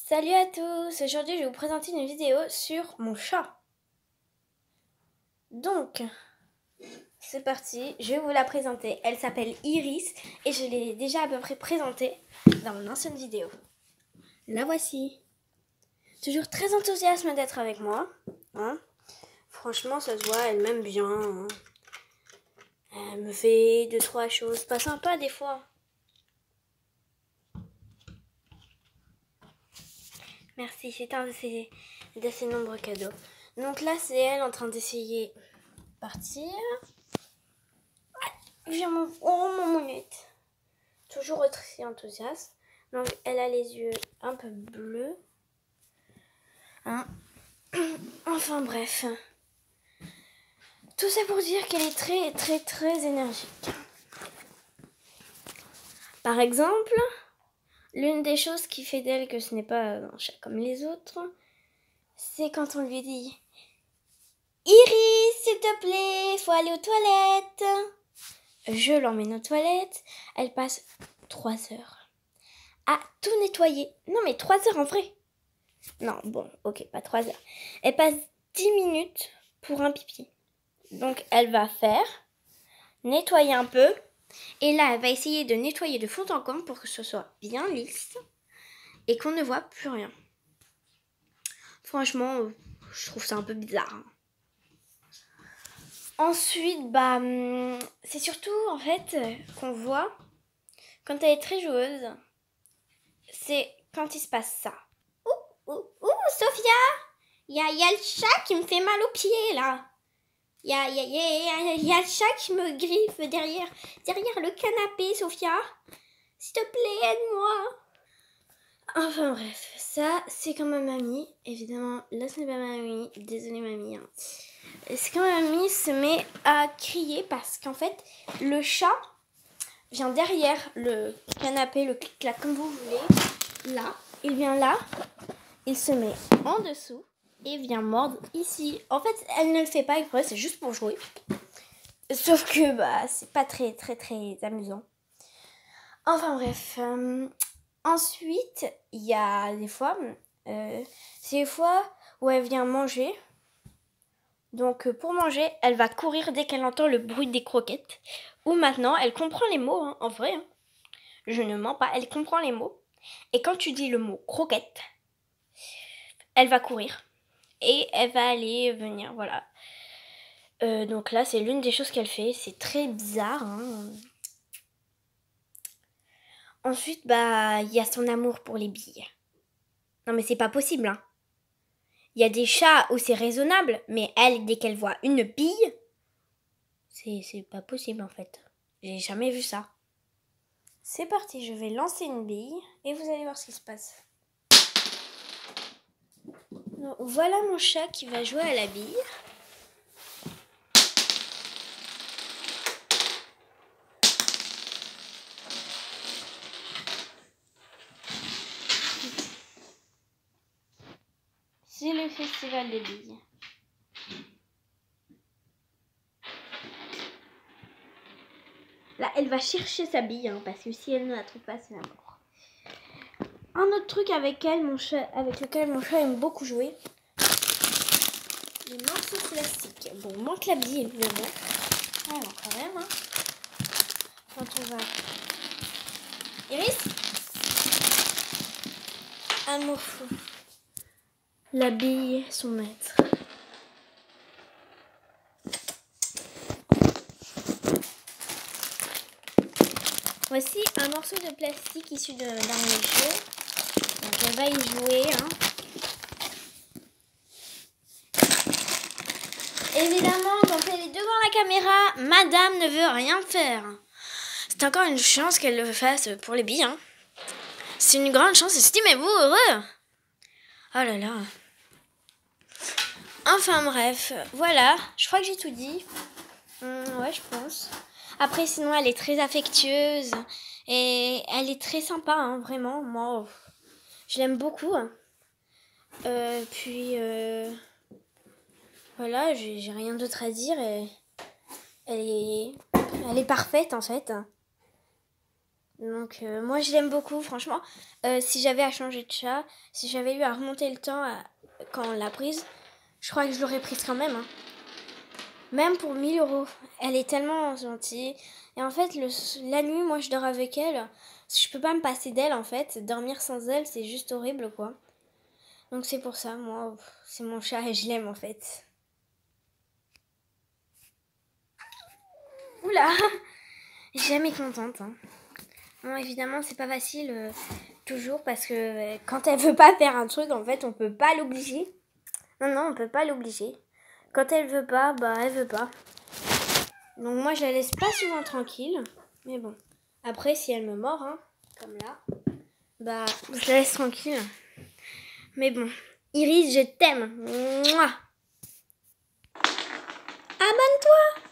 Salut à tous, aujourd'hui je vais vous présenter une vidéo sur mon chat. Donc, c'est parti, je vais vous la présenter. Elle s'appelle Iris et je l'ai déjà à peu près présentée dans mon ancienne vidéo. La voici. Toujours très enthousiaste d'être avec moi. Hein. Franchement, ça se voit, elle m'aime bien. Hein. Elle me fait 2-3 choses pas sympas des fois. Merci, c'est un de ces nombreux cadeaux. Donc là, c'est elle en train d'essayer de partir. Viens mon mounette. Toujours très enthousiaste. Donc elle a les yeux un peu bleus. Hein. Enfin bref. Tout ça pour dire qu'elle est très énergique. Par exemple, l'une des choses qui fait d'elle que ce n'est pas un chat comme les autres, c'est quand on lui dit « Iris, s'il te plaît, faut aller aux toilettes !» Je l'emmène aux toilettes, elle passe 3 heures à tout nettoyer. Non mais 3 heures en vrai. Non, bon, ok, pas 3 heures. Elle passe 10 minutes pour un pipi. Donc elle va faire, nettoyer un peu. Et là, elle va essayer de nettoyer de fond en comble pour que ce soit bien lisse. Et qu'on ne voit plus rien. Franchement, je trouve ça un peu bizarre. Hein. Ensuite, c'est surtout en fait qu'on voit quand elle est très joueuse. C'est quand il se passe ça. Ouh, Sophia, il y a le chat qui me fait mal aux pieds là. Il y a le chat qui me griffe derrière le canapé, Sophia. S'il te plaît, aide-moi. Enfin bref, ça c'est quand ma mamie. Évidemment, là ce n'est pas ma mamie. Désolée mamie. Hein. C'est quand ma mamie se met à crier parce qu'en fait, le chat vient derrière le canapé, le clic-clac comme vous voulez. Là, il vient là. Il se met en dessous et vient mordre ici. En fait, elle ne le fait pas exprès, c'est juste pour jouer. Sauf que c'est pas très amusant. Enfin bref. Ensuite, il y a des fois, c'est des fois où elle vient manger. Donc pour manger, elle va courir dès qu'elle entend le bruit des croquettes. Ou maintenant, elle comprend les mots, hein, en vrai. Hein. Je ne mens pas, elle comprend les mots. Et quand tu dis le mot croquette, elle va courir. Et elle va aller venir, voilà. Donc là, c'est l'une des choses qu'elle fait. C'est très bizarre. Hein. Ensuite, il y a son amour pour les billes. Non mais c'est pas possible. Hein. Il y a des chats où c'est raisonnable, mais elle, dès qu'elle voit une bille, c'est pas possible en fait. J'ai jamais vu ça. C'est parti, je vais lancer une bille et vous allez voir ce qui se passe. Donc, voilà mon chat qui va jouer à la bille. C'est le festival des billes. Là, elle va chercher sa bille, hein, parce que si elle ne la trouve pas, c'est la mort. Un autre truc avec lequel mon chat aime beaucoup jouer, les morceaux de plastique. Bon, il manque la bille, évidemment. Ah, non, quand même, hein. Quand on va... Iris, amour fou. La bille, son maître. Voici un morceau de plastique issu d'un jeu. Donc elle va y jouer. Hein. Évidemment, quand elle est devant la caméra, madame ne veut rien faire. C'est encore une chance qu'elle le fasse pour les billes. Hein. C'est une grande chance, estimez-vous heureux. Oh là là. Enfin bref, voilà, je crois que j'ai tout dit. Ouais, je pense. Après, sinon, elle est très affectueuse et elle est très sympa, hein, vraiment. Moi, je l'aime beaucoup. Hein. Voilà, j'ai rien d'autre à dire. Elle est parfaite, en fait. Elle est parfaite, en fait. Donc moi je l'aime beaucoup franchement. Si j'avais à changer de chat, si j'avais eu à remonter le temps quand on l'a prise, je crois que je l'aurais prise quand même. Hein. Même pour 1 000 €. Elle est tellement gentille. Et en fait la nuit moi je dors avec elle. Je peux pas me passer d'elle en fait. Dormir sans elle c'est juste horrible quoi. Donc c'est pour ça moi c'est mon chat et je l'aime en fait. Oula. Jamais contente. Hein. Bon, évidemment, c'est pas facile toujours parce que quand elle veut pas faire un truc, en fait, on peut pas l'obliger. Non, on peut pas l'obliger. Quand elle veut pas, bah elle veut pas. Donc moi, je la laisse pas souvent tranquille. Mais bon. Après, si elle me mord, hein, comme là, bah je la laisse tranquille. Mais bon. Iris, je t'aime. Mouah. Abonne-toi.